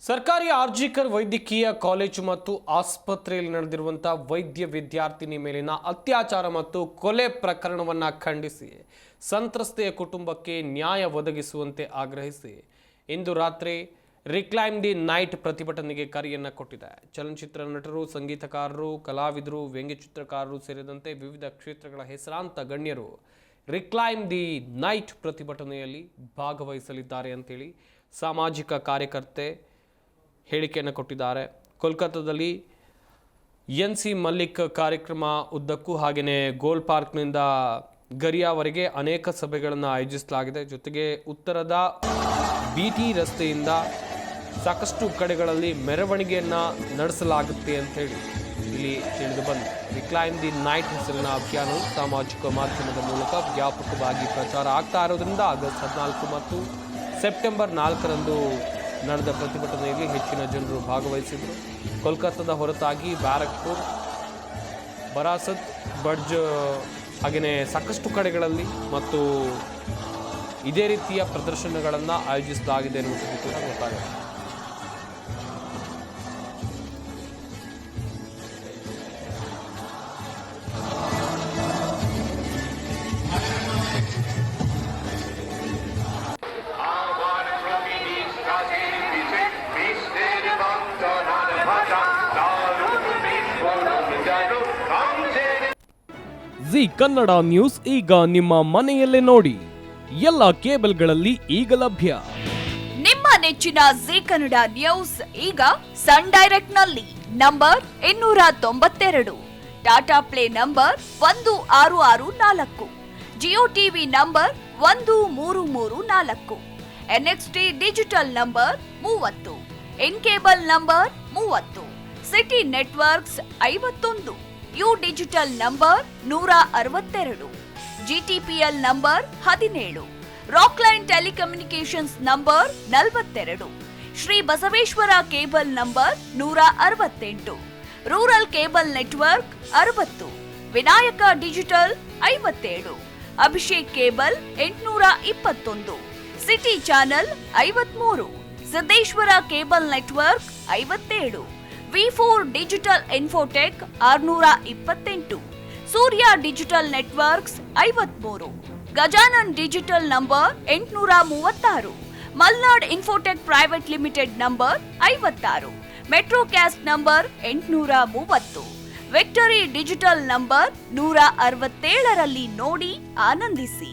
ಸರ್ಕಾರಿ ಆರ್ಜಿಕರ್ ವೈದ್ಯಕೀಯ ಕಾಲೇಜು ಮತ್ತು ಆಸ್ಪತ್ರೆಯಲ್ಲಿ ನಡೆದಿರುವಂತಹ ವೈದ್ಯ ವಿದ್ಯಾರ್ಥಿನಿ ಮೇಲಿನ ಅತ್ಯಾಚಾರ ಮತ್ತು ಕೊಲೆ ಪ್ರಕರಣವನ್ನು ಖಂಡಿಸಿ ಸಂತ್ರಸ್ತೆಯ ಕುಟುಂಬಕ್ಕೆ ನ್ಯಾಯ ಒದಗಿಸುವಂತೆ ಆಗ್ರಹಿಸಿ ಇಂದು ರಾತ್ರಿ ರಿಕ್ಲೈಮ್ ದಿ ನೈಟ್ ಪ್ರತಿಭಟನೆಗೆ ಕರೆಯನ್ನು ಕೊಟ್ಟಿದೆ. ಚಲನಚಿತ್ರ ನಟರು, ಸಂಗೀತಕಾರರು, ಕಲಾವಿದರು, ವ್ಯಂಗ್ಯಚಿತ್ರಕಾರರು ಸೇರಿದಂತೆ ವಿವಿಧ ಕ್ಷೇತ್ರಗಳ ಹೆಸರಾಂತ ಗಣ್ಯರು ರಿಕ್ಲೈಮ್ ದಿ ನೈಟ್ ಪ್ರತಿಭಟನೆಯಲ್ಲಿ ಭಾಗವಹಿಸಲಿದ್ದಾರೆ ಅಂತೇಳಿ ಸಾಮಾಜಿಕ ಕಾರ್ಯಕರ್ತೆ ಹೇಳಿಕೆಯನ್ನು ಕೊಟ್ಟಿದ್ದಾರೆ. ಕೋಲ್ಕತ್ತಾದಲ್ಲಿ NC ಮಲ್ಲಿಕ್ ಕಾರ್ಯಕ್ರಮ ಉದ್ದಕ್ಕೂ ಹಾಗೆಯೇ ಗೋಲ್ ಪಾರ್ಕ್ನಿಂದ ಗರಿಯಾವರೆಗೆ ಅನೇಕ ಸಭೆಗಳನ್ನು ಆಯೋಜಿಸಲಾಗಿದೆ. ಜೊತೆಗೆ ಉತ್ತರದ BT ರಸ್ತೆಯಿಂದ ಸಾಕಷ್ಟು ಕಡೆಗಳಲ್ಲಿ ಮೆರವಣಿಗೆಯನ್ನು ನಡೆಸಲಾಗುತ್ತೆ ಅಂತೇಳಿ ಇಲ್ಲಿ ತಿಳಿದು ಬಂದಿದೆ. ರಿಕ್ಲೈಮ್ ದಿ ನೈಟ್ ಹೆಸರಿನ ಅಭಿಯಾನವು ಸಾಮಾಜಿಕ ಮಾಧ್ಯಮದ ಮೂಲಕ ವ್ಯಾಪಕವಾಗಿ ಪ್ರಚಾರ ಆಗ್ತಾ ಇರೋದ್ರಿಂದ ಆಗಸ್ಟ್ 14 ಮತ್ತು ಸೆಪ್ಟೆಂಬರ್ 4ರಂದು ನಡೆದ ಪ್ರತಿಭಟನೆಯಲ್ಲಿ ಹೆಚ್ಚಿನ ಜನರು ಭಾಗವಹಿಸಿದರು. ಕೋಲ್ಕತ್ತಾದ ಹೊರತಾಗಿ ಬ್ಯಾರಕ್ಪುರ್, ಬರಾಸತ್, ಬಡ್ಜ್ ಹಾಗೆಯೇ ಸಾಕಷ್ಟು ಕಡೆಗಳಲ್ಲಿ ಮತ್ತು ಇದೇ ರೀತಿಯ ಪ್ರದರ್ಶನಗಳನ್ನು ಆಯೋಜಿಸಲಾಗಿದೆ ಎನ್ನುವುದು ಕೂಡ ಗೊತ್ತಾಗಿದೆ. ಜಿ ಕನ್ನಡ ನ್ಯೂಸ್ ಈಗ ನಿಮ್ಮ ಮನೆಯಲ್ಲೇ ನೋಡಿ. ಎಲ್ಲ ಕೇಬಲ್ಗಳಲ್ಲಿ ಈಗ ಲಭ್ಯ. ನಿಮ್ಮ ನೆಚ್ಚಿನ ಜಿ ಕನ್ನಡ ನ್ಯೂಸ್ ಈಗ ಸನ್ ಡೈರೆಕ್ಟ್ ನಲ್ಲಿ number 292, Tata play number 1664, Jio TV number 1334, NXT digital number 30, in cable number 30, city networks 51, U digital number 162, GTPL number 17, Rockline telecommunications number 42, Shri Basaveshwara cable number 168, rural cable network 60, Vinayaka digital 57, Abhishek cable 821, city channel 53, Siddeshwara cable network 57, V4 digital Infotech 628, Surya digital networks 53, Gajanan digital number 836, Malnad infotech private limited number 56, Metrocast number 830, victory digital number 167ರಲ್ಲಿ ನೋಡಿ ಆನಂದಿಸಿ.